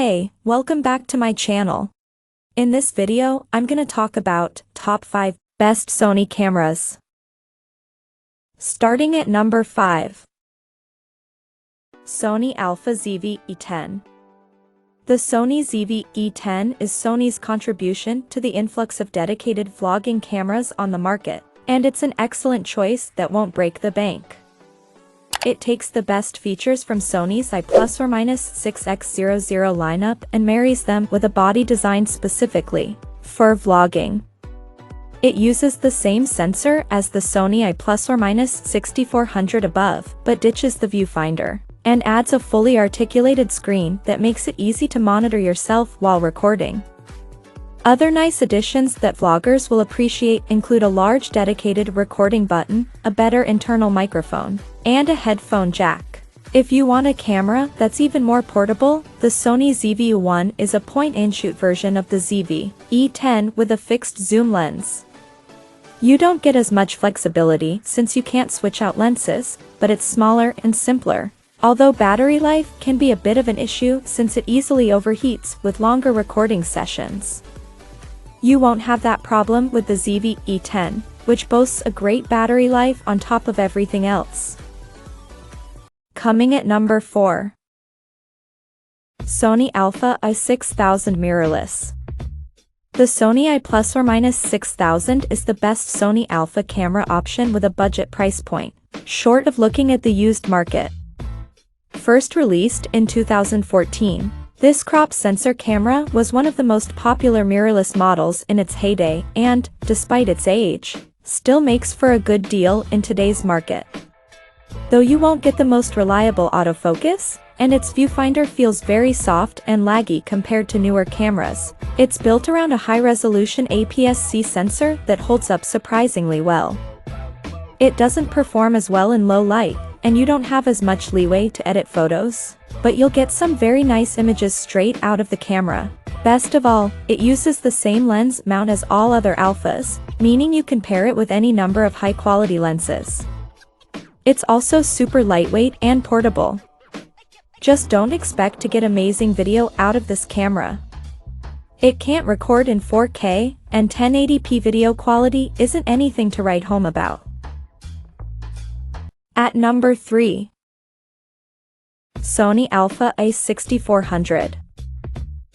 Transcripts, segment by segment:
Hey, welcome back to my channel. In this video, I'm gonna talk about top 5 best Sony cameras. Starting at number 5. Sony Alpha ZV-E10. The Sony ZV-E10 is Sony's contribution to the influx of dedicated vlogging cameras on the market, and it's an excellent choice that won't break the bank. It takes the best features from Sony's i+/6X00 lineup and marries them with a body designed specifically for vlogging. It uses the same sensor as the Sony i+/6400 above, but ditches the viewfinder, and adds a fully articulated screen that makes it easy to monitor yourself while recording. Other nice additions that vloggers will appreciate include a large dedicated recording button, a better internal microphone, and a headphone jack. If you want a camera that's even more portable, the Sony ZV-E1 is a point-and-shoot version of the ZV-E10 with a fixed zoom lens. You don't get as much flexibility since you can't switch out lenses, but it's smaller and simpler. Although battery life can be a bit of an issue since it easily overheats with longer recording sessions. You won't have that problem with the ZV-E10, which boasts a great battery life on top of everything else. Coming at number 4. Sony Alpha i6000 Mirrorless. The Sony i+/6000 is the best Sony Alpha camera option with a budget price point, short of looking at the used market. First released in 2014, this crop sensor camera was one of the most popular mirrorless models in its heyday and, despite its age, still makes for a good deal in today's market. Though you won't get the most reliable autofocus, and its viewfinder feels very soft and laggy compared to newer cameras, it's built around a high-resolution APS-C sensor that holds up surprisingly well. It doesn't perform as well in low light, and you don't have as much leeway to edit photos, but you'll get some very nice images straight out of the camera. Best of all, it uses the same lens mount as all other Alphas, meaning you can pair it with any number of high-quality lenses. It's also super lightweight and portable. Just don't expect to get amazing video out of this camera. It can't record in 4K, and 1080p video quality isn't anything to write home about. At number 3. Sony Alpha a6400.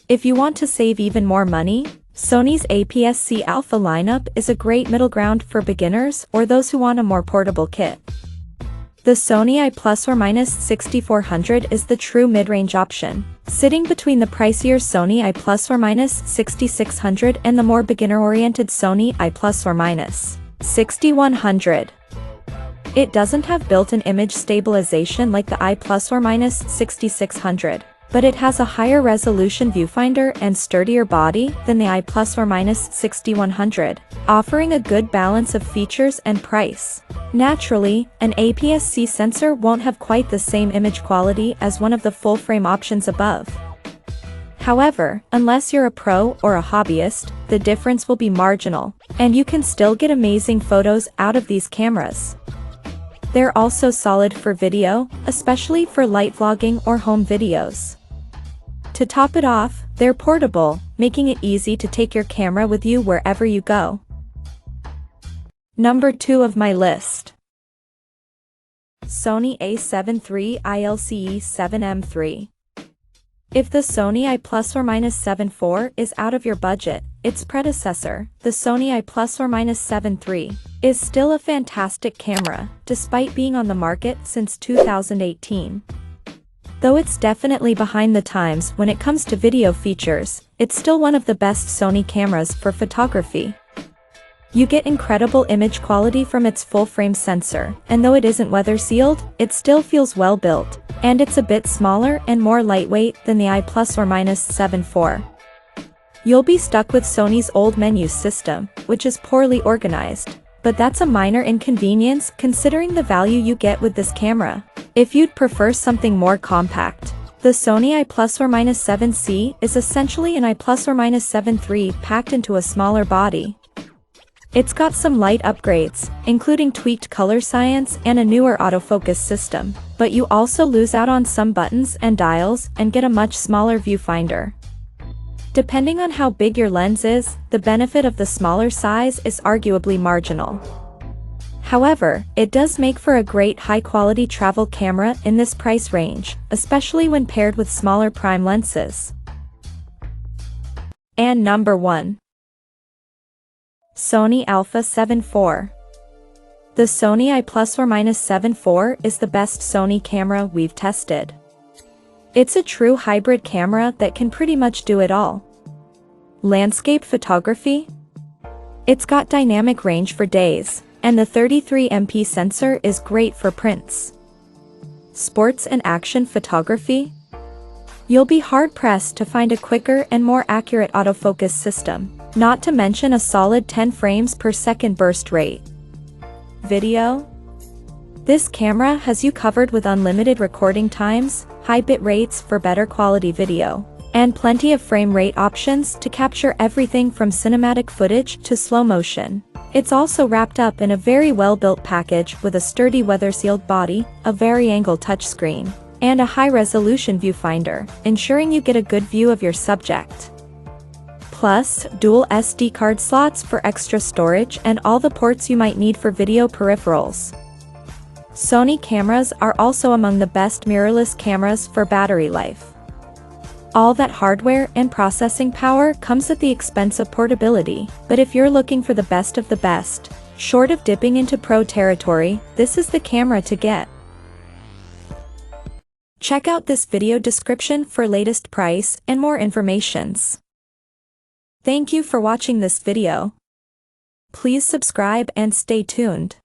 If you want to save even more money, Sony's APS-C Alpha lineup is a great middle ground for beginners or those who want a more portable kit. The Sony i+/6400 is the true mid-range option, sitting between the pricier Sony i+/6600 and the more beginner-oriented Sony i+/6100. It doesn't have built-in image stabilization like the i+/6600, but it has a higher resolution viewfinder and sturdier body than the i+/6100, offering a good balance of features and price. Naturally, an APS-C sensor won't have quite the same image quality as one of the full-frame options above. However, unless you're a pro or a hobbyist, the difference will be marginal, and you can still get amazing photos out of these cameras. They're also solid for video, especially for light vlogging or home videos. To top it off, they're portable, making it easy to take your camera with you wherever you go. Number 2 of my list. Sony a7 III ILCE7M3. If the Sony i+/7 IV is out of your budget, its predecessor, the Sony i+/7 III, is still a fantastic camera, despite being on the market since 2018. Though it's definitely behind the times when it comes to video features, it's still one of the best Sony cameras for photography. You get incredible image quality from its full-frame sensor, and though it isn't weather-sealed, it still feels well-built, and it's a bit smaller and more lightweight than the i+/7 IV. You'll be stuck with Sony's old menu system, which is poorly organized, but that's a minor inconvenience considering the value you get with this camera. If you'd prefer something more compact, the Sony i+/7C is essentially an i+/7 III packed into a smaller body. It's got some light upgrades, including tweaked color science and a newer autofocus system, but you also lose out on some buttons and dials and get a much smaller viewfinder. Depending on how big your lens is, the benefit of the smaller size is arguably marginal. However, it does make for a great high-quality travel camera in this price range, especially when paired with smaller prime lenses. And number 1. Sony Alpha 7 IV. The Sony I+/- 7 IV is the best Sony camera we've tested. It's a true hybrid camera that can pretty much do it all. Landscape photography? It's got dynamic range for days, and the 33MP sensor is great for prints. Sports and action photography? You'll be hard-pressed to find a quicker and more accurate autofocus system, not to mention a solid 10 frames per second burst rate. Video? This camera has you covered with unlimited recording times, high bit rates for better quality video, and plenty of frame rate options to capture everything from cinematic footage to slow motion. It's also wrapped up in a very well-built package with a sturdy weather-sealed body, a vari-angle touchscreen, and a high-resolution viewfinder, ensuring you get a good view of your subject. Plus, dual SD card slots for extra storage and all the ports you might need for video peripherals. Sony cameras are also among the best mirrorless cameras for battery life. All that hardware and processing power comes at the expense of portability, but if you're looking for the best of the best, short of dipping into pro territory, this is the camera to get. Check out this video description for latest price and more informations. Thank you for watching this video. Please subscribe and stay tuned.